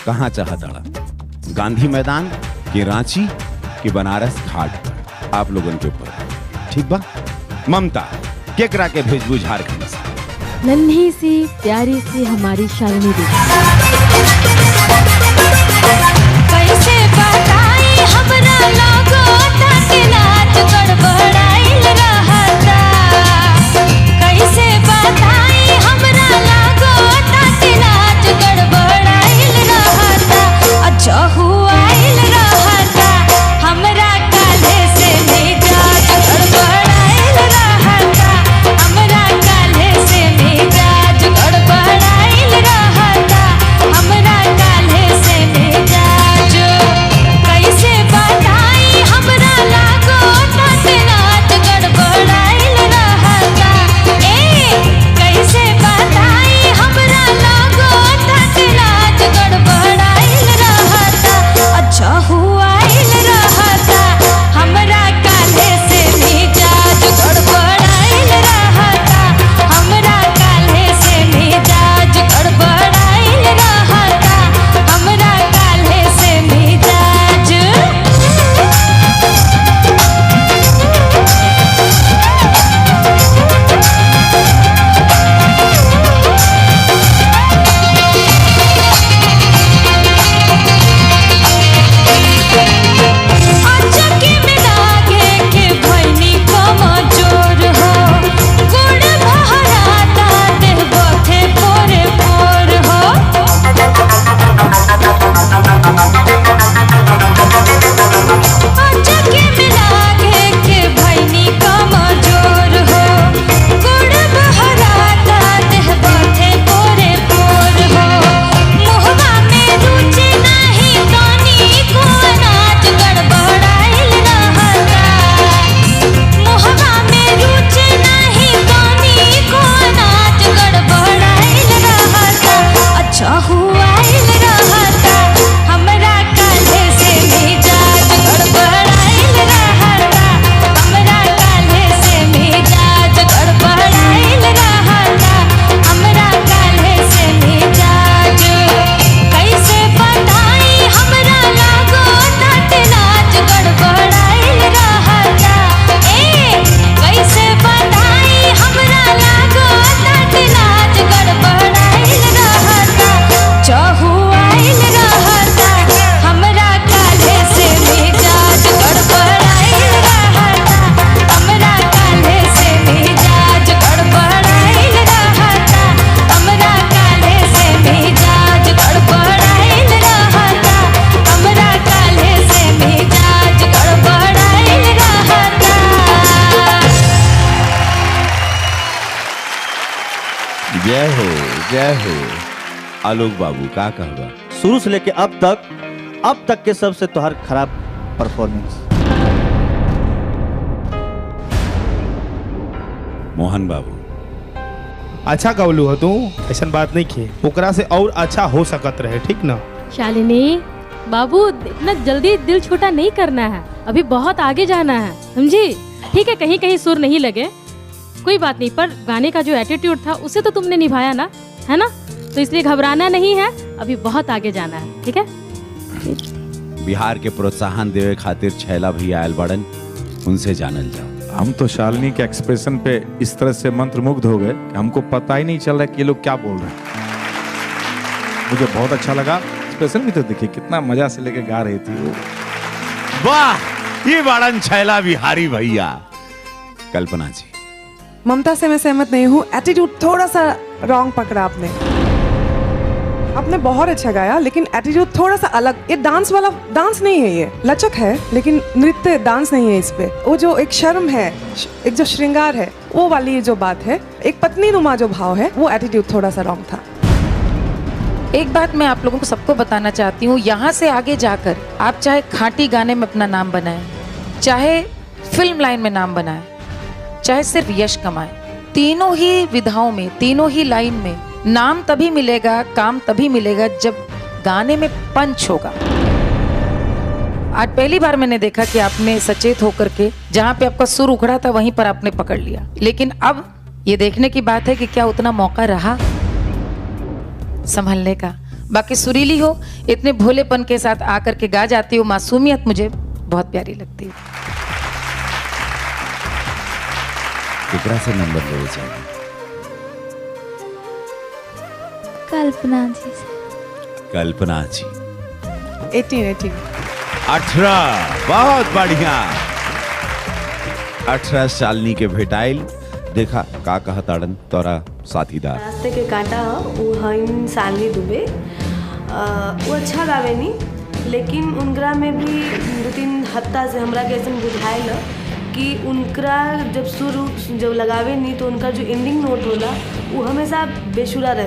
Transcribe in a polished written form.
कहाँ चाहता, गांधी मैदान कि रांची कि बनारस घाट पर, आप लोगों के ऊपर, ठीक बा। ममता केकरा के भेजबू झारखंड से? नन्ही सी प्यारी सी हमारी शालिनी दीदी। कैसे बताई हमरा लोगो तक नाच गड़बड़ाइल रहता, कैसे बताई हमरा लोगो तक नाच गड़बड़ाइल रहता, अच्छा हुआइल रहता, हमरा काले से मिजाज गड़बड़ाइल रहता, हमरा काले से मिजाज गड़बड़ाइल रहता, हमरा काले से मिजाज। कैसे बताई हमरा लागो तक नाच गड़बड़ाइल रहता, कैसे बताई हमरा लागो तक नाच गड़बड़ाइल रहता, अच्छा हुआइल रहता, हमरा काले से मिजाज गड़बड़ाइल रहता, हमरा काले से मिजाज गड़बड़ाइल रहता, हमरा काले से मिजाज। अचके में लागे के भैनी कमजोर हो, गुड़ बहराता देह बथे पोरे पोर हो। अचके में लागे के भैनी कमजोर हो, गुड़ बहराता देह बथे पोरे पोर हो। मुहवा में रुचि नहीं तनी को नाच गड़बड़ाइल रहता, मुहवा में रुचि नहीं तनी को नाच गड़बड़ाइल रहता, अच्छा हुआइल रहता, हमरा काले से मिजाज गड़बड़ाइल रहता, हमरा काले से मिजाज गड़बड़ाइल रहता, हमरा काले से मिजाज। कैसे बताई हमरा लागो तक नाच गड़बड़ाइल रहता, कैसे बताई हमरा लागो तक नाच गड़बड़ाइल रहता, चहुआइल रहता, हमरा काले से मिजाज गड़बड़ाइल रहता, हमरा काले से मिजाज गड़बड़ाइल रहता, हमरा काले से मिजाज गड़बड़ाइल रहता, हमरा काले से मिजाज गड़बड़ाइल रहता। जय हो, जय हो। आलोक बाबू का कहबा? शुरू से लेके अब तक के सबसे तोहर खराब परफॉर्मेंस। मोहन बाबू अच्छा गवलू हो तू, ऐसा बात नहीं की, ओकरा से और अच्छा हो सकत रहे, ठीक ना? शालिनी बाबू इतना जल्दी दिल छोटा नहीं करना है, अभी बहुत आगे जाना है, समझी? ठीक है, कहीं कहीं सुर नहीं लगे, कोई बात नहीं, पर गाने का जो एटीट्यूड था उसे तो तुमने निभाया ना, है ना? तो इसलिए घबराना नहीं है, अभी बहुत आगे जाना है, ठीक है? बिहार के प्रोत्साहन देवे खातिर छैला भैया आयल बड़न, उनसे जानल जाओ। हम तो शालिनी के एक्सप्रेशन पे इस तरह से मंत्रमुग्ध हो गए कि हमको पता ही नहीं चल रहा कि ये लोग क्या बोल रहे हैं। मुझे बहुत अच्छा लगा, एक्सप्रेशन भी तो देखिए कितना मजा से लेके गा रही थी वो। वाह, ये बड़न छैला बिहारी भैया। कल्पना जी? ममता से मैं सहमत नहीं हूँ, एटीट्यूड थोड़ा सा रॉन्ग पकड़ा आपने। आपने बहुत अच्छा गाया, लेकिन एटीट्यूड थोड़ा सा अलग। ये डांस वाला डांस नहीं है, ये लचक है, लेकिन नृत्य डांस नहीं है। इस पे वो जो एक शर्म है, एक जो श्रृंगार है, वो वाली जो बात है, एक पत्नी नुमा जो भाव है, वो एटीट्यूड थोड़ा सा रॉन्ग था। एक बात मैं आप लोगों को सबको बताना चाहती हूँ, यहाँ से आगे जाकर आप चाहे खाटी गाने में अपना नाम बनाएं, चाहे फिल्म लाइन में नाम बनाएं, चाहे सिर्फ यश कमाएं, तीनों ही विधाओं में, तीनों ही लाइन में नाम तभी मिलेगा, काम तभी मिलेगा जब गाने में पंच होगा। आज पहली बार मैंने देखा कि आपने सचेत होकर के जहाँ पे आपका सुर उखड़ा था वहीं पर आपने पकड़ लिया, लेकिन अब ये देखने की बात है कि क्या उतना मौका रहा संभलने का। बाकी सुरीली हो, इतने भोलेपन के साथ आकर के गा जाती हो, मासूमियत मुझे बहुत प्यारी लगती है। केकरा से नंबर लेवे चाहिए? कल्पना जी से। कल्पना जी 18 18 बहुत बढ़िया। 18 सालनी के भेटाइल। देखा का कहताड़न तोरा साथीदार। रास्ते के कांटा वो हइन सालनी दुबे वो अच्छा गावेनी, लेकिन उनकरा में भी 2-3 हफ्ता से हमरा के ऐसा बुझाइल कि उनकरा जब सुर जब लगावे नहीं तो उनका जो एंडिंग नोट होला वो हमेशा बेसुरा रहता।